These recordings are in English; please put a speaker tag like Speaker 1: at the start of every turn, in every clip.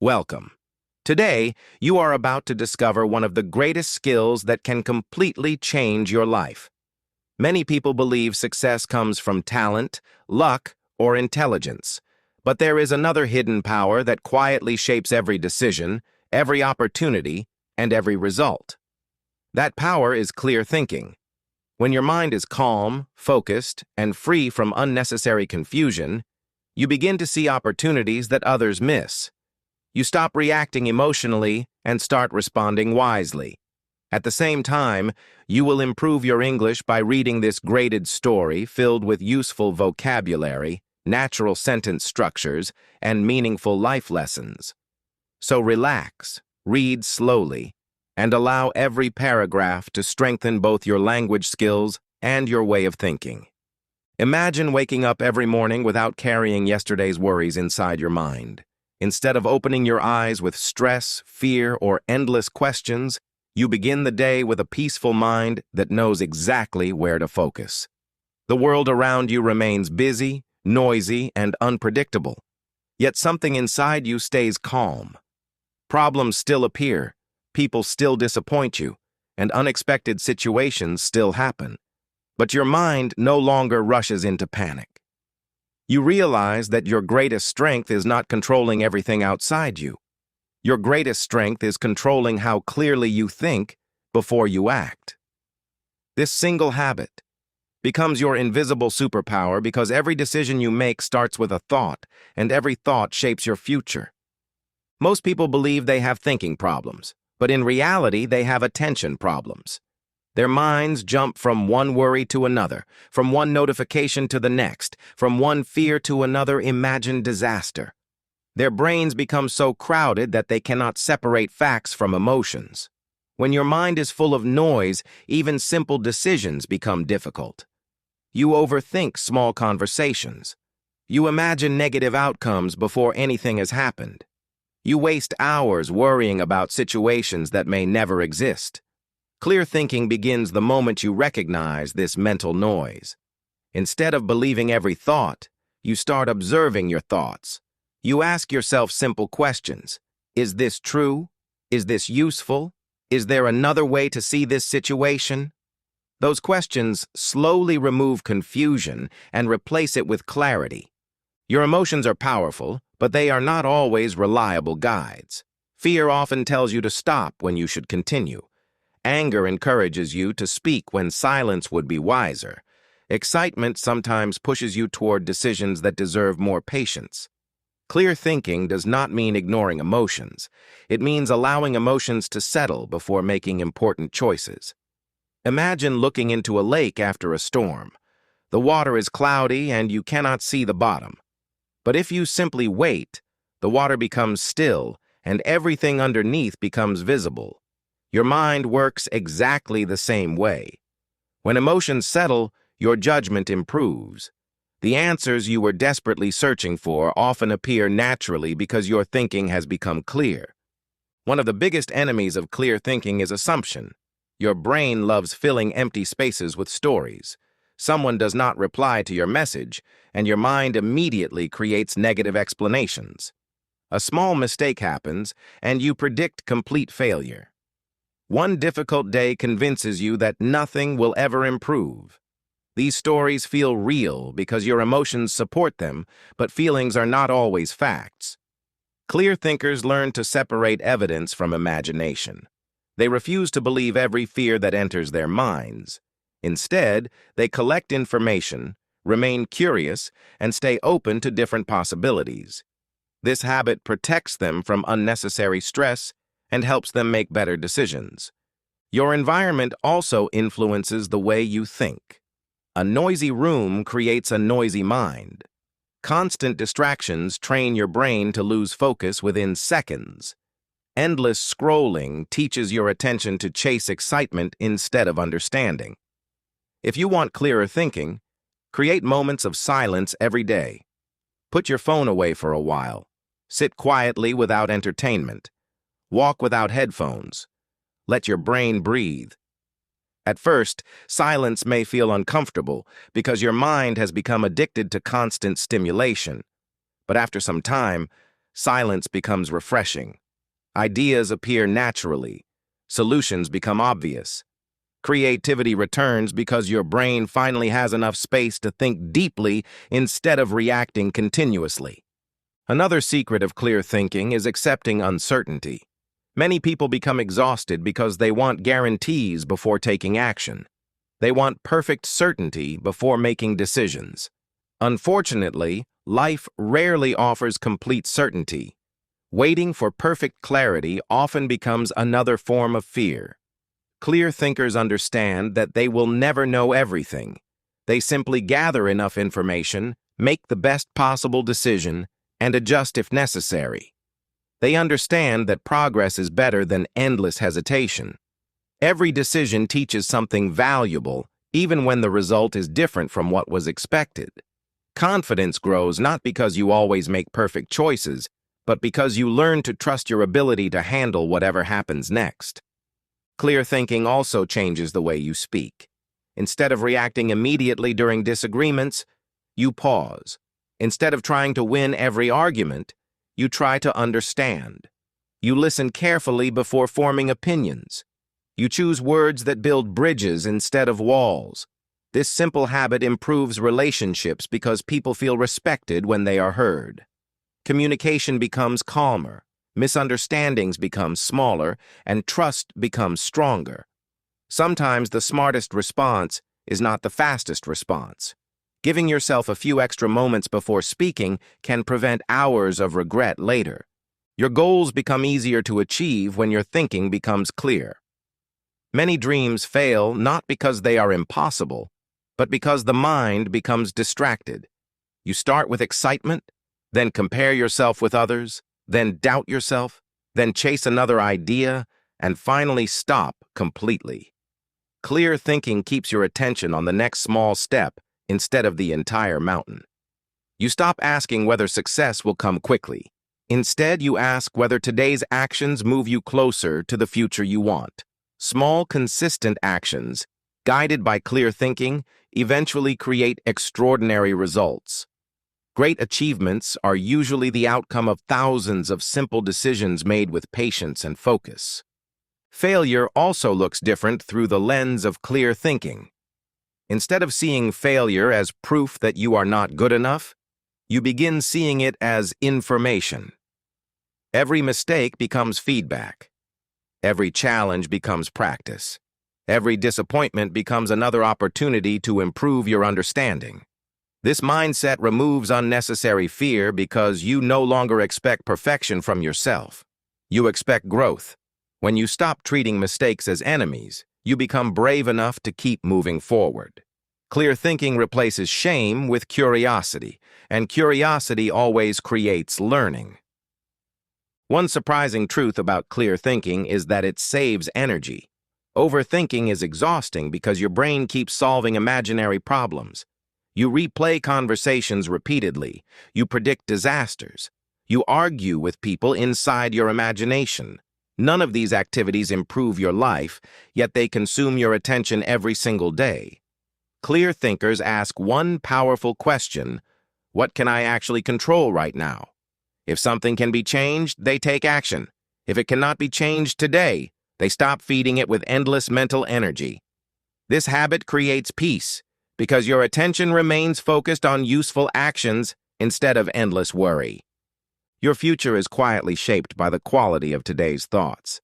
Speaker 1: Welcome. Today, you are about to discover one of the greatest skills that can completely change your life. Many people believe success comes from talent, luck, or intelligence. But there is another hidden power that quietly shapes every decision, every opportunity, and every result. That power is clear thinking. When your mind is calm, focused, and free from unnecessary confusion, you begin to see opportunities that others miss. You stop reacting emotionally and start responding wisely. At the same time, you will improve your English by reading this graded story filled with useful vocabulary, natural sentence structures, and meaningful life lessons. So relax, read slowly, and allow every paragraph to strengthen both your language skills and your way of thinking. Imagine waking up every morning without carrying yesterday's worries inside your mind. Instead of opening your eyes with stress, fear, or endless questions, you begin the day with a peaceful mind that knows exactly where to focus. The world around you remains busy, noisy, and unpredictable. Yet something inside you stays calm. Problems still appear, people still disappoint you, and unexpected situations still happen. But your mind no longer rushes into panic. You realize that your greatest strength is not controlling everything outside you. Your greatest strength is controlling how clearly you think before you act. This single habit becomes your invisible superpower because every decision you make starts with a thought, and every thought shapes your future. Most people believe they have thinking problems, but in reality, they have attention problems. Their minds jump from one worry to another, from one notification to the next, from one fear to another imagined disaster. Their brains become so crowded that they cannot separate facts from emotions. When your mind is full of noise, even simple decisions become difficult. You overthink small conversations. You imagine negative outcomes before anything has happened. You waste hours worrying about situations that may never exist. Clear thinking begins the moment you recognize this mental noise. Instead of believing every thought, you start observing your thoughts. You ask yourself simple questions. Is this true? Is this useful? Is there another way to see this situation? Those questions slowly remove confusion and replace it with clarity. Your emotions are powerful, but they are not always reliable guides. Fear often tells you to stop when you should continue. Anger encourages you to speak when silence would be wiser. Excitement sometimes pushes you toward decisions that deserve more patience. Clear thinking does not mean ignoring emotions. It means allowing emotions to settle before making important choices. Imagine looking into a lake after a storm. The water is cloudy and you cannot see the bottom. But if you simply wait, the water becomes still and everything underneath becomes visible. Your mind works exactly the same way. When emotions settle, your judgment improves. The answers you were desperately searching for often appear naturally because your thinking has become clear. One of the biggest enemies of clear thinking is assumption. Your brain loves filling empty spaces with stories. Someone does not reply to your message, and your mind immediately creates negative explanations. A small mistake happens, and you predict complete failure. One difficult day convinces you that nothing will ever improve. These stories feel real because your emotions support them, but feelings are not always facts. Clear thinkers learn to separate evidence from imagination. They refuse to believe every fear that enters their minds. Instead, they collect information, remain curious, and stay open to different possibilities. This habit protects them from unnecessary stress and helps them make better decisions. Your environment also influences the way you think. A noisy room creates a noisy mind. Constant distractions train your brain to lose focus within seconds. Endless scrolling teaches your attention to chase excitement instead of understanding. If you want clearer thinking, create moments of silence every day. Put your phone away for a while. Sit quietly without entertainment. Walk without headphones. Let your brain breathe. At first, silence may feel uncomfortable because your mind has become addicted to constant stimulation. But after some time, Silence becomes refreshing. Ideas appear naturally. Solutions become obvious. Creativity returns because your brain finally has enough space to think deeply instead of reacting continuously. Another secret of clear thinking is accepting uncertainty. Many people become exhausted because they want guarantees before taking action. They want perfect certainty before making decisions. Unfortunately, life rarely offers complete certainty. Waiting for perfect clarity often becomes another form of fear. Clear thinkers understand that they will never know everything. They simply gather enough information, make the best possible decision, and adjust if necessary. They understand that progress is better than endless hesitation. Every decision teaches something valuable, even when the result is different from what was expected. Confidence grows not because you always make perfect choices, but because you learn to trust your ability to handle whatever happens next. Clear thinking also changes the way you speak. Instead of reacting immediately during disagreements, you pause. Instead of trying to win every argument, you try to understand. You listen carefully before forming opinions. You choose words that build bridges instead of walls. This simple habit improves relationships because people feel respected when they are heard. Communication becomes calmer. Misunderstandings become smaller, and trust becomes stronger. Sometimes the smartest response is not the fastest response. Giving yourself a few extra moments before speaking can prevent hours of regret later. Your goals become easier to achieve when your thinking becomes clear. Many dreams fail not because they are impossible, but because the mind becomes distracted. You start with excitement, then compare yourself with others, then doubt yourself, then chase another idea, and finally stop completely. Clear thinking keeps your attention on the next small step instead of the entire mountain. You stop asking whether success will come quickly. Instead, you ask whether today's actions move you closer to the future you want. Small, consistent actions, guided by clear thinking, eventually create extraordinary results. Great achievements are usually the outcome of thousands of simple decisions made with patience and focus. Failure also looks different through the lens of clear thinking. Instead of seeing failure as proof that you are not good enough, you begin seeing it as information. Every mistake becomes feedback. Every challenge becomes practice. Every disappointment becomes another opportunity to improve your understanding. This mindset removes unnecessary fear because you no longer expect perfection from yourself. You expect growth. When you stop treating mistakes as enemies, you become brave enough to keep moving forward. Clear thinking replaces shame with curiosity, and curiosity always creates learning. One surprising truth about clear thinking is that it saves energy. Overthinking is exhausting because your brain keeps solving imaginary problems. You replay conversations repeatedly. You predict disasters. You argue with people inside your imagination. None of these activities improve your life, yet they consume your attention every single day. Clear thinkers ask one powerful question: what can I actually control right now? If something can be changed, they take action. If it cannot be changed today, they stop feeding it with endless mental energy. This habit creates peace, because your attention remains focused on useful actions instead of endless worry. Your future is quietly shaped by the quality of today's thoughts.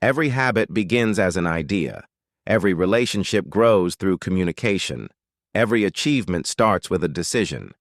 Speaker 1: Every habit begins as an idea. Every relationship grows through communication. Every achievement starts with a decision.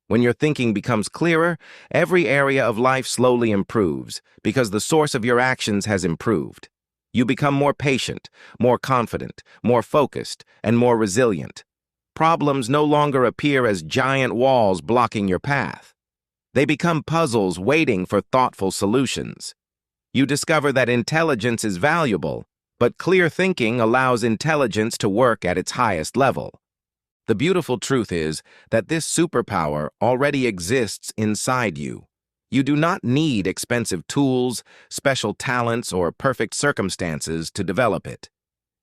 Speaker 1: When your thinking becomes clearer, every area of life slowly improves because the source of your actions has improved. You become more patient, more confident, more focused, and more resilient. Problems no longer appear as giant walls blocking your path. They become puzzles waiting for thoughtful solutions. You discover that intelligence is valuable, but clear thinking allows intelligence to work at its highest level. The beautiful truth is that this superpower already exists inside you. You do not need expensive tools, special talents, or perfect circumstances to develop it.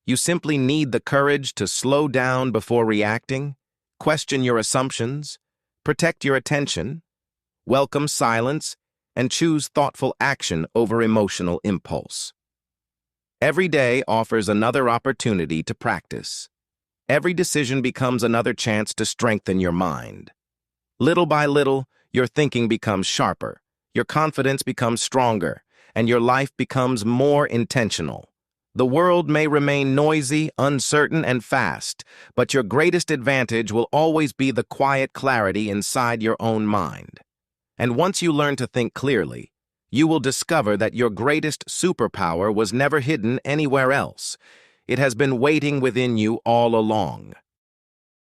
Speaker 1: You simply need the courage to slow down before reacting, question your assumptions, protect your attention, welcome silence, and choose thoughtful action over emotional impulse. Every day offers another opportunity to practice. Every decision becomes another chance to strengthen your mind. Little by little, your thinking becomes sharper, your confidence becomes stronger, and your life becomes more intentional. The world may remain noisy, uncertain, and fast, but your greatest advantage will always be the quiet clarity inside your own mind. And once you learn to think clearly, you will discover that your greatest superpower was never hidden anywhere else. It has been waiting within you all along.